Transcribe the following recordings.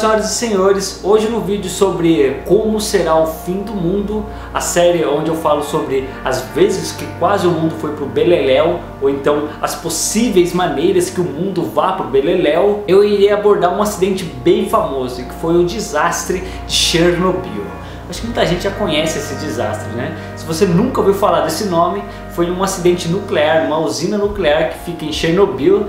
senhoras e senhores, hoje no vídeo sobre como será o fim do mundo, a série onde eu falo sobre as vezes que quase o mundo foi pro beleléu, ou então as possíveis maneiras que o mundo vá pro beleléu, eu irei abordar um acidente bem famoso, que foi o desastre de Chernobyl. Acho que muita gente já conhece esse desastre, né? Se você nunca ouviu falar desse nome, foi um acidente nuclear, uma usina nuclear que fica em Chernobyl,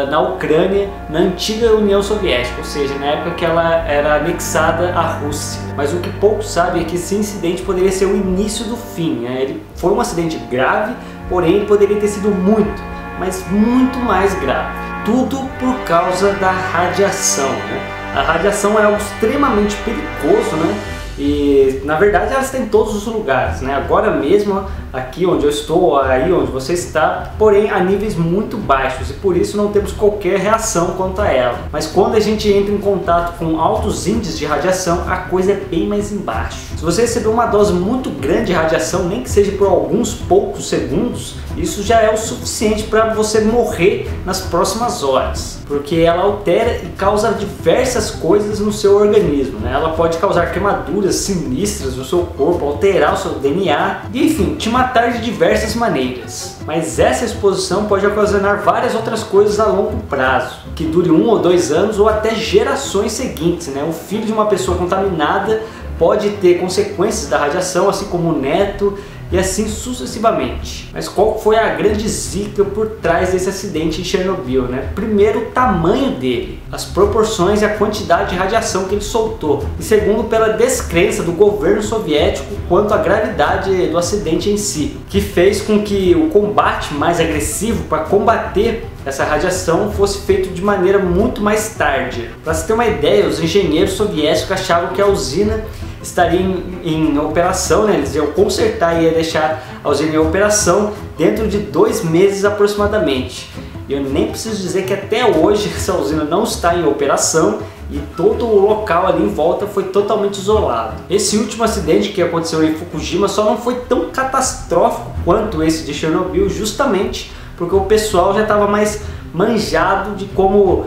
na Ucrânia, na antiga União Soviética, ou seja, na época que ela era anexada à Rússia. Mas o que poucos sabem é que esse incidente poderia ser o início do fim, né? Ele foi um acidente grave, porém poderia ter sido muito, mas muito mais grave. Tudo por causa da radiação, né? A radiação é algo extremamente perigoso, né? E na verdade ela está em todos os lugares, né? Agora mesmo aqui onde eu estou, aí onde você está, porém a níveis muito baixos, e por isso não temos qualquer reação quanto a ela. Mas quando a gente entra em contato com altos índices de radiação, a coisa é bem mais embaixo. Se você receber uma dose muito grande de radiação, nem que seja por alguns poucos segundos, isso já é o suficiente para você morrer nas próximas horas, porque ela altera e causa diversas coisas no seu organismo, né? Ela pode causar queimaduras sinistras no seu corpo, alterar o seu DNA e, enfim, te matar de diversas maneiras. Mas essa exposição pode ocasionar várias outras coisas a longo prazo, que dure 1 ou 2 anos ou até gerações seguintes, né? O filho de uma pessoa contaminada pode ter consequências da radiação, assim como o neto, e assim sucessivamente. Mas qual foi a grande zica por trás desse acidente em Chernobyl, né? Primeiro, o tamanho dele, as proporções e a quantidade de radiação que ele soltou. E segundo, pela descrença do governo soviético quanto à gravidade do acidente em si, que fez com que o combate mais agressivo para combater essa radiação fosse feito de maneira muito mais tarde. Para se ter uma ideia, os engenheiros soviéticos achavam que a usina estaria em operação, né? Eles iam consertar e ia deixar a usina em operação dentro de 2 meses aproximadamente. E eu nem preciso dizer que até hoje essa usina não está em operação e todo o local ali em volta foi totalmente isolado. Esse último acidente que aconteceu em Fukushima só não foi tão catastrófico quanto esse de Chernobyl, justamente porque o pessoal já estava mais manjado de como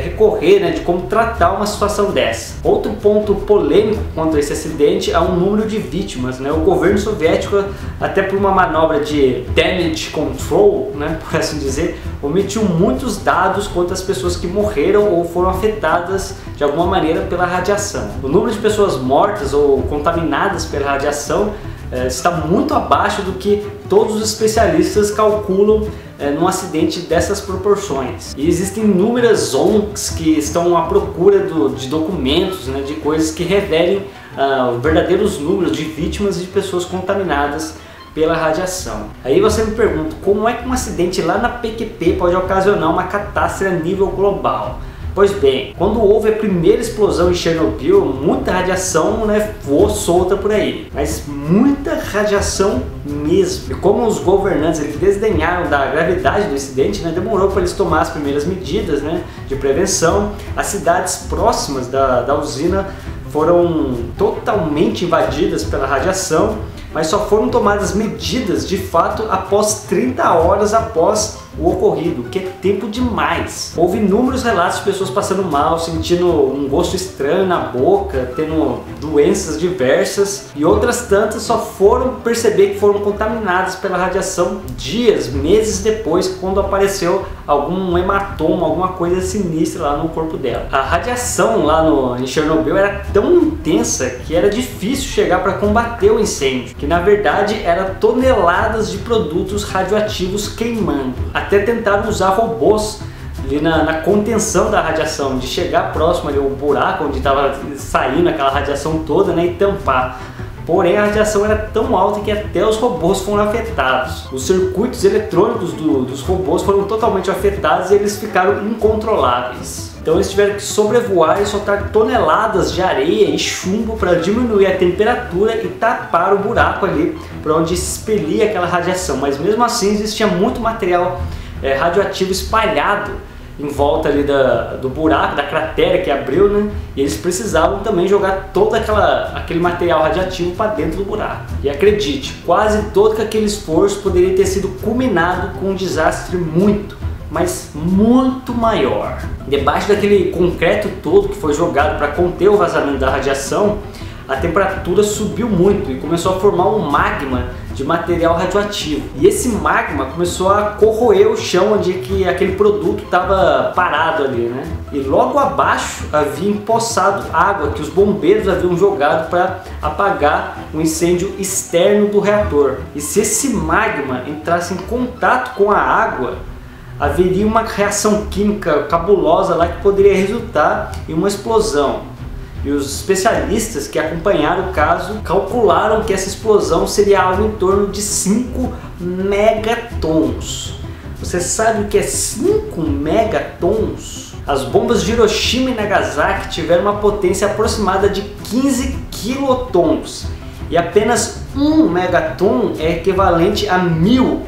recorrer, né, de como tratar uma situação dessa. Outro ponto polêmico contra esse acidente é o número de vítimas, né? O governo soviético, até por uma manobra de damage control, né, por assim dizer, omitiu muitos dados quanto às pessoas que morreram ou foram afetadas de alguma maneira pela radiação. O número de pessoas mortas ou contaminadas pela radiação está muito abaixo do que todos os especialistas calculam num acidente dessas proporções. E existem inúmeras ONGs que estão à procura de documentos, né, de coisas que revelem os verdadeiros números de vítimas e de pessoas contaminadas pela radiação. Aí você me pergunta, como é que um acidente lá na PQP pode ocasionar uma catástrofe a nível global? Pois bem, quando houve a primeira explosão em Chernobyl, muita radiação, né, voou solta por aí, mas muita radiação mesmo. E como os governantes eles desdenharam da gravidade do incidente, né, demorou para eles tomar as primeiras medidas, né, de prevenção. As cidades próximas da usina foram totalmente invadidas pela radiação, mas só foram tomadas medidas de fato após 30 horas após o ocorrido, que é tempo demais. Houve inúmeros relatos de pessoas passando mal, sentindo um gosto estranho na boca, tendo doenças diversas, e outras tantas só foram perceber que foram contaminadas pela radiação dias, meses depois, quando apareceu algum hematoma, alguma coisa sinistra lá no corpo dela. A radiação lá em Chernobyl era tão intensa que era difícil chegar para combater o incêndio, que na verdade era toneladas de produtos radioativos queimando. Até tentaram usar robôs ali na contenção da radiação, de chegar próximo ali ao buraco onde estava saindo aquela radiação toda, né, e tampar. Porém a radiação era tão alta que até os robôs foram afetados. Os circuitos eletrônicos dos robôs foram totalmente afetados e eles ficaram incontroláveis. Então eles tiveram que sobrevoar e soltar toneladas de areia e chumbo para diminuir a temperatura e tapar o buraco ali para onde expelia aquela radiação. Mas mesmo assim existia muito material radioativo espalhado em volta ali do buraco, da cratera que abriu, né? E eles precisavam também jogar todo aquele material radioativo para dentro do buraco. E acredite, quase todo aquele esforço poderia ter sido culminado com um desastre muito, mas muito maior. Debaixo daquele concreto todo que foi jogado para conter o vazamento da radiação, a temperatura subiu muito e começou a formar um magma de material radioativo. E esse magma começou a corroer o chão onde que aquele produto estava parado ali, né? E logo abaixo havia empoçado água que os bombeiros haviam jogado para apagar o incêndio externo do reator. E se esse magma entrasse em contato com a água, haveria uma reação química cabulosa lá que poderia resultar em uma explosão. E os especialistas que acompanharam o caso calcularam que essa explosão seria algo em torno de 5 megatons. Você sabe o que é 5 megatons? As bombas de Hiroshima e Nagasaki tiveram uma potência aproximada de 15 quilotons. E apenas 1 megaton é equivalente a 1000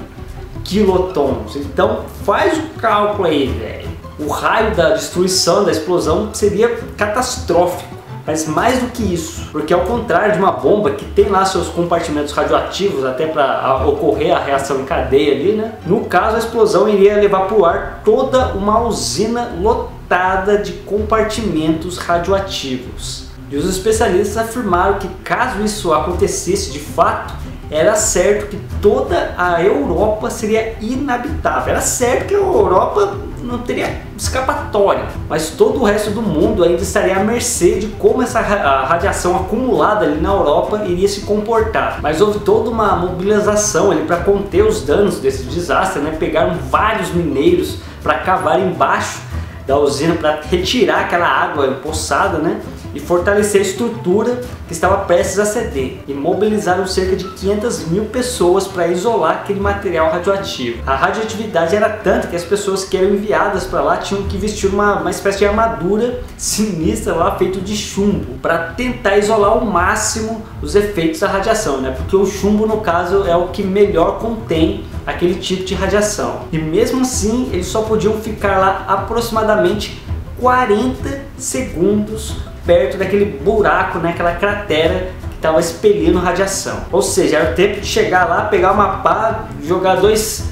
quilotons. Então faz o cálculo aí, velho. O raio da destruição, da explosão seria catastrófico. Mas mais do que isso, porque ao contrário de uma bomba que tem lá seus compartimentos radioativos até para ocorrer a reação em cadeia ali, né? No caso, a explosão iria levar para o ar toda uma usina lotada de compartimentos radioativos. E os especialistas afirmaram que caso isso acontecesse de fato, era certo que toda a Europa seria inabitável. Era certo que a Europa não teria escapatória, mas todo o resto do mundo ainda estaria à mercê de como essa radiação acumulada ali na Europa iria se comportar. Mas houve toda uma mobilização ali para conter os danos desse desastre, né? Pegaram vários mineiros para cavar embaixo da usina para retirar aquela água empoçada, né? E fortalecer a estrutura que estava prestes a ceder. E mobilizaram cerca de 500 mil pessoas para isolar aquele material radioativo. A radioatividade era tanta que as pessoas que eram enviadas para lá tinham que vestir uma espécie de armadura sinistra lá, feito de chumbo, para tentar isolar ao máximo os efeitos da radiação, né? Porque o chumbo, no caso, é o que melhor contém aquele tipo de radiação. E mesmo assim, eles só podiam ficar lá aproximadamente 40 segundos perto daquele buraco, né, aquela cratera que estava expelindo radiação. Ou seja, era o tempo de chegar lá, pegar uma pá, jogar duas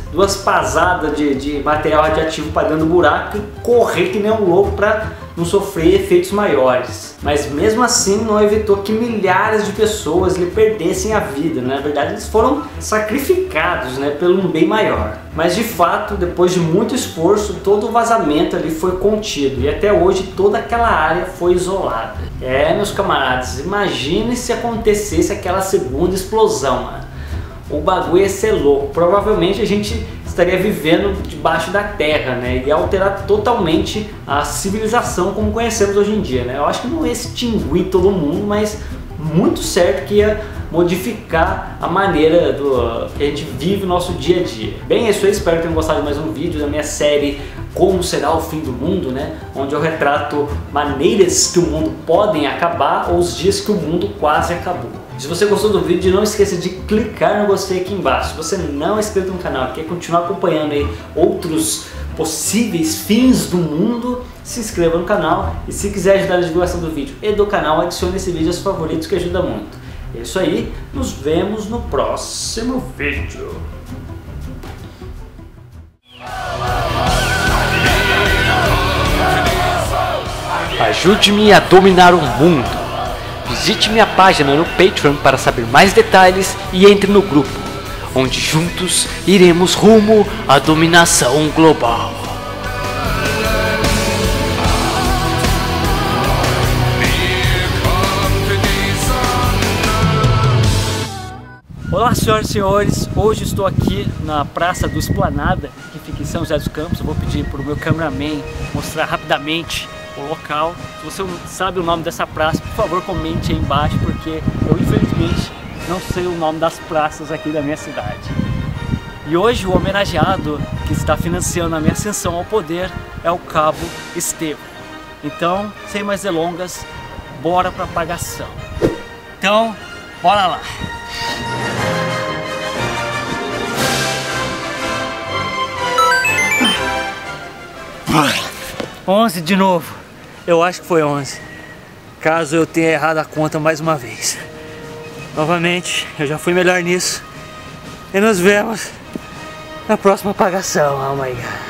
pasadas de material radioativo para dentro do buraco e correr que nem um louco para não sofrer efeitos maiores. Mas mesmo assim não evitou que milhares de pessoas lhe perdessem a vida. Na verdade, eles foram sacrificados, né, pelo um bem maior. Mas de fato, depois de muito esforço, todo o vazamento ali foi contido e até hoje toda aquela área foi isolada. Meus camaradas, imagine se acontecesse aquela segunda explosão, mano. O bagulho ia ser louco. Provavelmente a gente estaria vivendo debaixo da terra, né? E ia alterar totalmente a civilização como conhecemos hoje em dia, né? Eu acho que não ia extinguir todo mundo, mas muito certo que ia modificar a maneira que a gente vive o nosso dia a dia. Bem, é isso aí, espero que tenham gostado de mais um vídeo da minha série Como Será o Fim do Mundo, né? Onde eu retrato maneiras que o mundo podem acabar ou os dias que o mundo quase acabou. Se você gostou do vídeo, não esqueça de clicar no gostei aqui embaixo. Se você não é inscrito no canal e quer continuar acompanhando aí outros possíveis fins do mundo, se inscreva no canal. E se quiser ajudar na divulgação do vídeo e do canal, adicione esse vídeo aos favoritos, que ajuda muito. É isso aí, nos vemos no próximo vídeo. Ajude-me a dominar o mundo. Visite minha página no Patreon para saber mais detalhes e entre no grupo, onde juntos iremos rumo à dominação global. Olá, senhoras e senhores, hoje estou aqui na Praça do Esplanada, que fica em São José dos Campos. Eu vou pedir para o meu cameraman mostrar rapidamente o local. Se você sabe o nome dessa praça, por favor comente aí embaixo, porque eu infelizmente não sei o nome das praças aqui da minha cidade. E hoje o homenageado que está financiando a minha ascensão ao poder é o Cabo Estevam. Então, sem mais delongas, bora para a apagação. Então, bora lá! Onze de novo. Eu acho que foi 11. Caso eu tenha errado a conta mais uma vez. Novamente, eu já fui melhor nisso. E nos vemos na próxima apagação. Oh my God.